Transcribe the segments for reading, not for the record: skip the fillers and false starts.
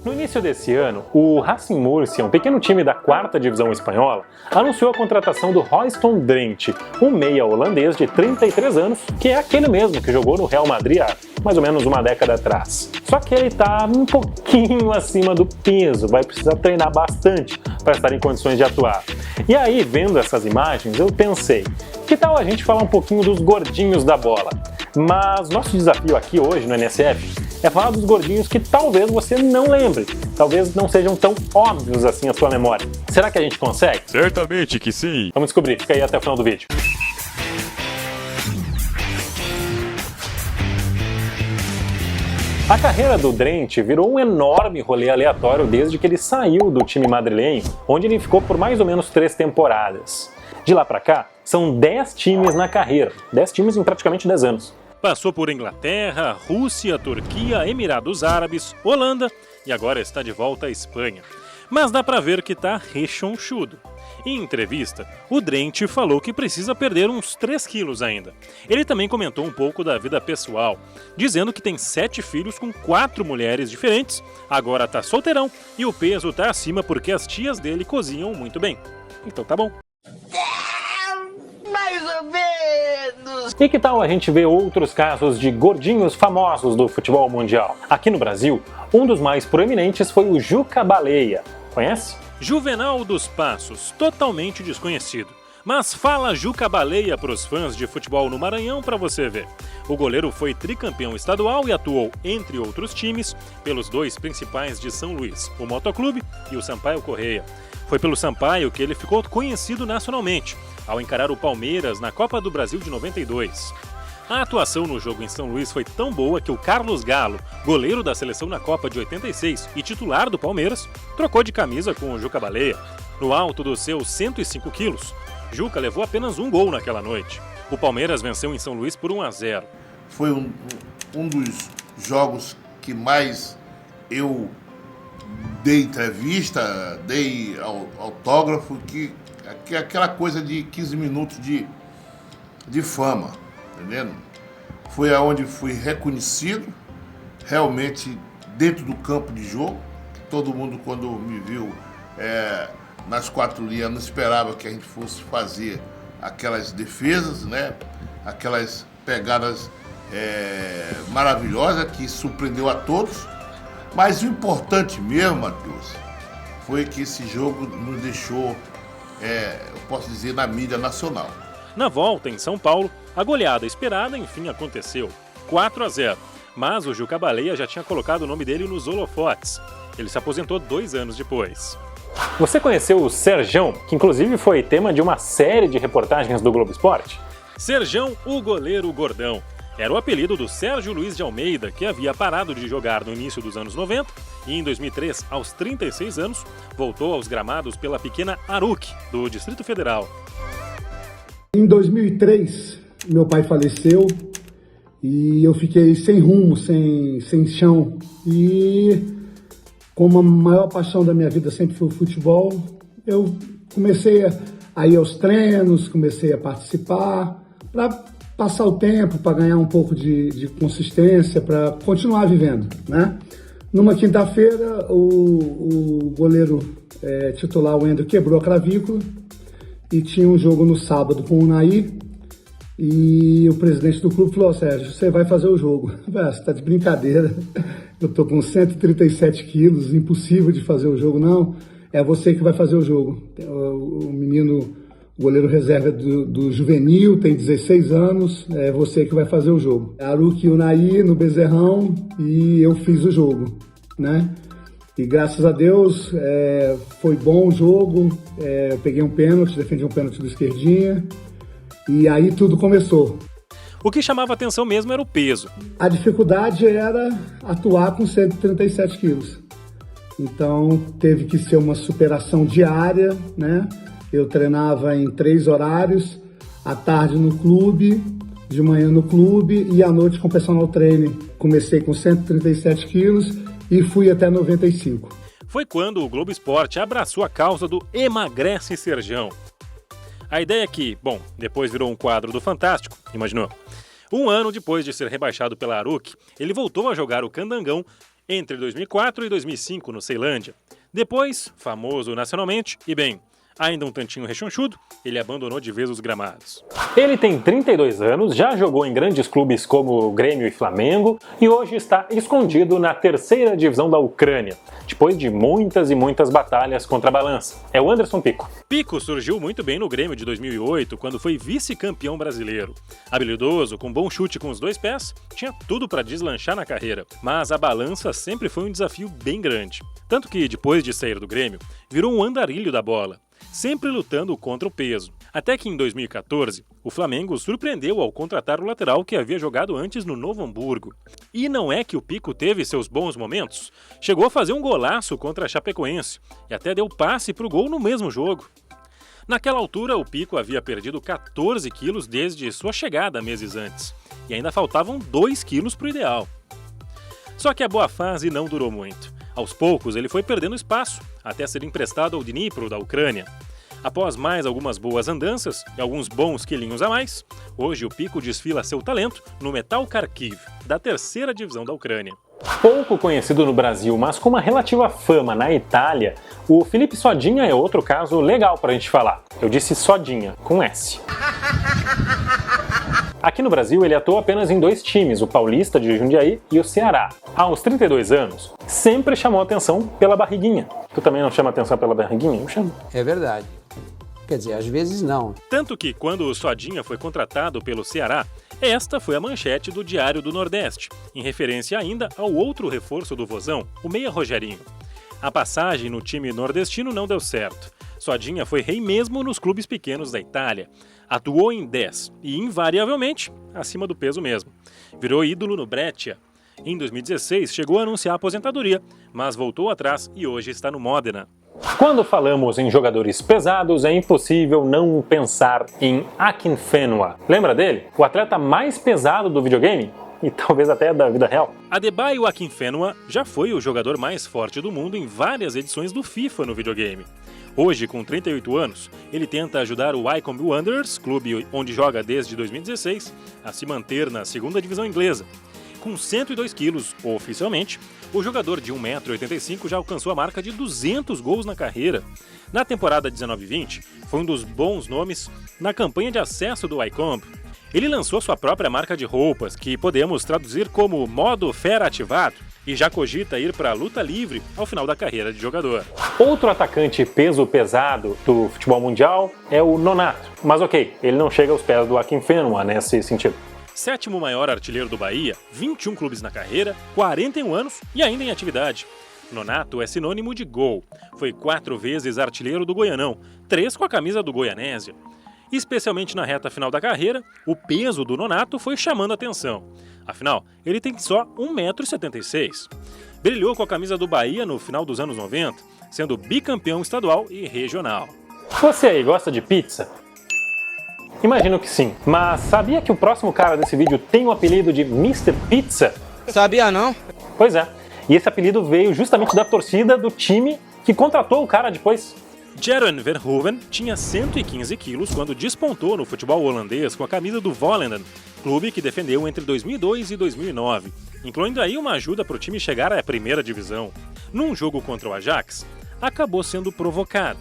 No início desse ano, o Racing Murcia, um pequeno time da 4ª divisão espanhola, anunciou a contratação do Royston Drenthe, um meia holandês de 33 anos, que é aquele mesmo que jogou no Real Madrid há mais ou menos uma década atrás. Só que ele está um pouquinho acima do peso, vai precisar treinar bastante para estar em condições de atuar. E aí, vendo essas imagens, eu pensei, que tal a gente falar um pouquinho dos gordinhos da bola? Mas nosso desafio aqui hoje no NSF é falar dos gordinhos que talvez você não lembre, talvez não sejam tão óbvios assim à sua memória. Será que a gente consegue? Certamente que sim! Vamos descobrir, fica aí até o final do vídeo. A carreira do Drenthe virou um enorme rolê aleatório desde que ele saiu do time madrilenho, onde ele ficou por mais ou menos 3 temporadas. De lá pra cá, são 10 times na carreira, 10 times em praticamente 10 anos. Passou por Inglaterra, Rússia, Turquia, Emirados Árabes, Holanda e agora está de volta à Espanha. Mas dá pra ver que tá rechonchudo. Em entrevista, o Drenthe falou que precisa perder uns 3 quilos ainda. Ele também comentou um pouco da vida pessoal, dizendo que tem 7 filhos com 4 mulheres diferentes, agora tá solteirão e o peso tá acima porque as tias dele cozinham muito bem. Então tá bom. Mais ou menos! E que tal a gente ver outros casos de gordinhos famosos do futebol mundial? Aqui no Brasil, um dos mais proeminentes foi o Juca Baleia. Conhece? Juvenal dos Passos, totalmente desconhecido. Mas fala Juca Baleia para os fãs de futebol no Maranhão para você ver. O goleiro foi tricampeão estadual e atuou, entre outros times, pelos 2 principais de São Luís, o Motoclube e o Sampaio Corrêa. Foi pelo Sampaio que ele ficou conhecido nacionalmente, ao encarar o Palmeiras na Copa do Brasil de 92. A atuação no jogo em São Luís foi tão boa que o Carlos Galo, goleiro da seleção na Copa de 86 e titular do Palmeiras, trocou de camisa com o Juca Baleia. No alto dos seus 105 quilos, Juca levou apenas um gol naquela noite. O Palmeiras venceu em São Luís por 1-0. Foi um dos jogos que mais eu dei entrevista, dei autógrafo, que é aquela coisa de 15 minutos de fama, entendendo? Foi aonde fui reconhecido, realmente dentro do campo de jogo. Todo mundo, quando me viu nas 4 linhas, não esperava que a gente fosse fazer aquelas defesas, né? Aquelas pegadas maravilhosas que surpreendeu a todos. Mas o importante mesmo, Matheus, foi que esse jogo nos deixou, eu posso dizer, na mídia nacional. Na volta, em São Paulo, a goleada esperada enfim aconteceu, 4-0. Mas o Juca Baleia já tinha colocado o nome dele nos holofotes. Ele se aposentou 2 anos depois. Você conheceu o Serjão, que inclusive foi tema de uma série de reportagens do Globo Esporte? Serjão, o goleiro gordão. Era o apelido do Sérgio Luiz de Almeida, que havia parado de jogar no início dos anos 90 e em 2003, aos 36 anos, voltou aos gramados pela pequena Aruc, do Distrito Federal. Em 2003, meu pai faleceu e eu fiquei sem rumo, sem chão. E como a maior paixão da minha vida sempre foi o futebol, eu comecei a ir aos treinos, comecei a participar para passar o tempo, para ganhar um pouco de consistência, para continuar vivendo, né? Numa quinta-feira, o goleiro titular, o Ender, quebrou a clavícula e tinha um jogo no sábado com o Unai e o presidente do clube falou: Sérgio, você vai fazer o jogo. Você está de brincadeira, eu estou com 137 quilos, impossível de fazer o jogo. Não, é você que vai fazer o jogo. O menino, o goleiro reserva do juvenil, tem 16 anos, é você que vai fazer o jogo. Aruc e Unai no Bezerrão e eu fiz o jogo, né? E graças a Deus foi bom o jogo, eu peguei um pênalti, defendi um pênalti do esquerdinha e aí tudo começou. O que chamava atenção mesmo era o peso. A dificuldade era atuar com 137 quilos. Então teve que ser uma superação diária, né? Eu treinava em 3 horários, à tarde no clube, de manhã no clube e à noite com personal training. Comecei com 137 quilos e fui até 95. Foi quando o Globo Esporte abraçou a causa do Emagrece Serjão. A ideia é que, bom, depois virou um quadro do Fantástico, imaginou? Um ano depois de ser rebaixado pela Aruc, ele voltou a jogar o Candangão entre 2004 e 2005 no Ceilândia. Depois, famoso nacionalmente e bem, ainda um tantinho rechonchudo, ele abandonou de vez os gramados. Ele tem 32 anos, já jogou em grandes clubes como Grêmio e Flamengo e hoje está escondido na terceira divisão da Ucrânia, depois de muitas e muitas batalhas contra a balança. É o Anderson Pico. Pico surgiu muito bem no Grêmio de 2008, quando foi vice-campeão brasileiro. Habilidoso, com bom chute com os dois pés, tinha tudo para deslanchar na carreira, mas a balança sempre foi um desafio bem grande. Tanto que, depois de sair do Grêmio, virou um andarilho da bola, sempre lutando contra o peso. Até que em 2014, o Flamengo surpreendeu ao contratar o lateral que havia jogado antes no Novo Hamburgo. E não é que o Pico teve seus bons momentos? Chegou a fazer um golaço contra a Chapecoense e até deu passe para o gol no mesmo jogo. Naquela altura, o Pico havia perdido 14 quilos desde sua chegada meses antes, e ainda faltavam 2 quilos para o ideal. Só que a boa fase não durou muito. Aos poucos, ele foi perdendo espaço, até ser emprestado ao Dnipro, da Ucrânia. Após mais algumas boas andanças e alguns bons quilinhos a mais, hoje o Pico desfila seu talento no Metal Kharkiv, da terceira divisão da Ucrânia. Pouco conhecido no Brasil, mas com uma relativa fama na Itália, o Felipe Sodinha é outro caso legal pra gente falar. Eu disse Sodinha, com S. Aqui no Brasil, ele atuou apenas em 2 times, o Paulista de Jundiaí e o Ceará. Aos 32 anos, sempre chamou atenção pela barriguinha. Tu também não chama atenção pela barriguinha? Eu chamo. É verdade. Quer dizer, às vezes não. Tanto que, quando o Sodinha foi contratado pelo Ceará, esta foi a manchete do Diário do Nordeste, em referência ainda ao outro reforço do Vozão, o meia Rogerinho. A passagem no time nordestino não deu certo. Sodinha foi rei mesmo nos clubes pequenos da Itália. Atuou em 10 e, invariavelmente, acima do peso mesmo. Virou ídolo no Brescia. Em 2016, chegou a anunciar a aposentadoria, mas voltou atrás e hoje está no Modena. Quando falamos em jogadores pesados, é impossível não pensar em Akinfenwa. Lembra dele? O atleta mais pesado do videogame? E talvez até da vida real. Adebayo Akinfenwa já foi o jogador mais forte do mundo em várias edições do FIFA no videogame. Hoje, com 38 anos, ele tenta ajudar o Wycombe Wanderers, clube onde joga desde 2016, a se manter na segunda divisão inglesa. Com 102 quilos, oficialmente, o jogador de 1,85 m já alcançou a marca de 200 gols na carreira. Na temporada 19-20, foi um dos bons nomes na campanha de acesso do Wycombe. Ele lançou sua própria marca de roupas, que podemos traduzir como modo fera ativado, e já cogita ir para a luta livre ao final da carreira de jogador. Outro atacante peso pesado do futebol mundial é o Nonato. Mas ok, ele não chega aos pés do Akinfenwa nesse sentido. 7º maior artilheiro do Bahia, 21 clubes na carreira, 41 anos e ainda em atividade. Nonato é sinônimo de gol. Foi 4 vezes artilheiro do Goianão, 3 com a camisa do Goianésia. Especialmente na reta final da carreira, o peso do Nonato foi chamando a atenção. Afinal, ele tem só 1,76 m. Brilhou com a camisa do Bahia no final dos anos 90, sendo bicampeão estadual e regional. Você aí gosta de pizza? Imagino que sim, mas sabia que o próximo cara desse vídeo tem o apelido de Mr. Pizza? Sabia não? Pois é, e esse apelido veio justamente da torcida do time que contratou o cara depois. Jeroen Verhoeven tinha 115 quilos quando despontou no futebol holandês com a camisa do Volendam, clube que defendeu entre 2002 e 2009, incluindo aí uma ajuda para o time chegar à primeira divisão. Num jogo contra o Ajax, acabou sendo provocado.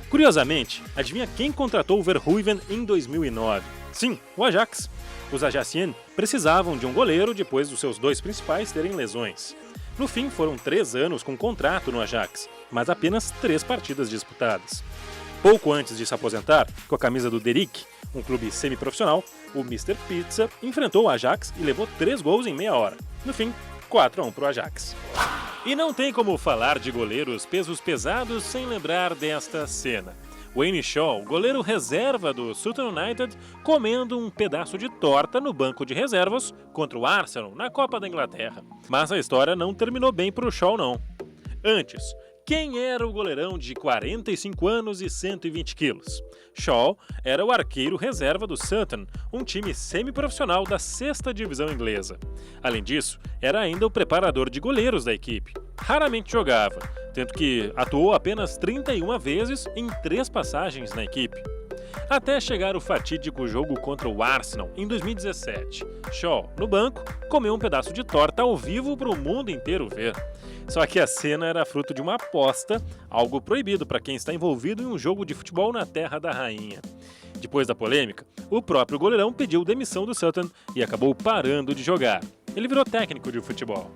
Curiosamente, adivinha quem contratou o Verhoeven em 2009? Sim, o Ajax. Os Ajaxiens precisavam de um goleiro depois dos seus 2 principais terem lesões. No fim, foram 3 anos com contrato no Ajax, mas apenas 3 partidas disputadas. Pouco antes de se aposentar, com a camisa do Derik, um clube semiprofissional, o Mr. Pizza enfrentou o Ajax e levou 3 gols em meia hora. No fim, 4-1 para o Ajax. E não tem como falar de goleiros pesos pesados sem lembrar desta cena. Wayne Shaw, goleiro reserva do Sutton United, comendo um pedaço de torta no banco de reservas contra o Arsenal na Copa da Inglaterra. Mas a história não terminou bem para o Shaw, não. Antes, quem era o goleirão de 45 anos e 120 quilos? Shaw era o arqueiro reserva do Sutton, um time semiprofissional da 6ª divisão inglesa. Além disso, era ainda o preparador de goleiros da equipe. Raramente jogava, tanto que atuou apenas 31 vezes em 3 passagens na equipe. até chegar o fatídico jogo contra o Arsenal em 2017. Shaw, no banco, comeu um pedaço de torta ao vivo para o mundo inteiro ver. Só que a cena era fruto de uma aposta, algo proibido para quem está envolvido em um jogo de futebol na terra da rainha. Depois da polêmica, o próprio goleirão pediu demissão do Sutton e acabou parando de jogar. Ele virou técnico de futebol.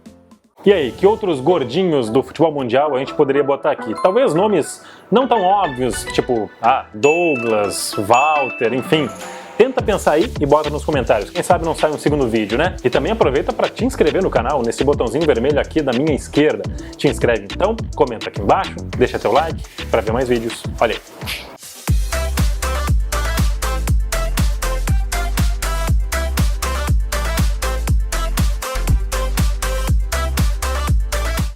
E aí, que outros gordinhos do futebol mundial a gente poderia botar aqui? Talvez nomes não tão óbvios, tipo Douglas, Walter, enfim. Tenta pensar aí e bota nos comentários. Quem sabe não sai um segundo vídeo, né? E também aproveita para te inscrever no canal, nesse botãozinho vermelho aqui da minha esquerda. Te inscreve então, comenta aqui embaixo, deixa teu like para ver mais vídeos. Olha aí.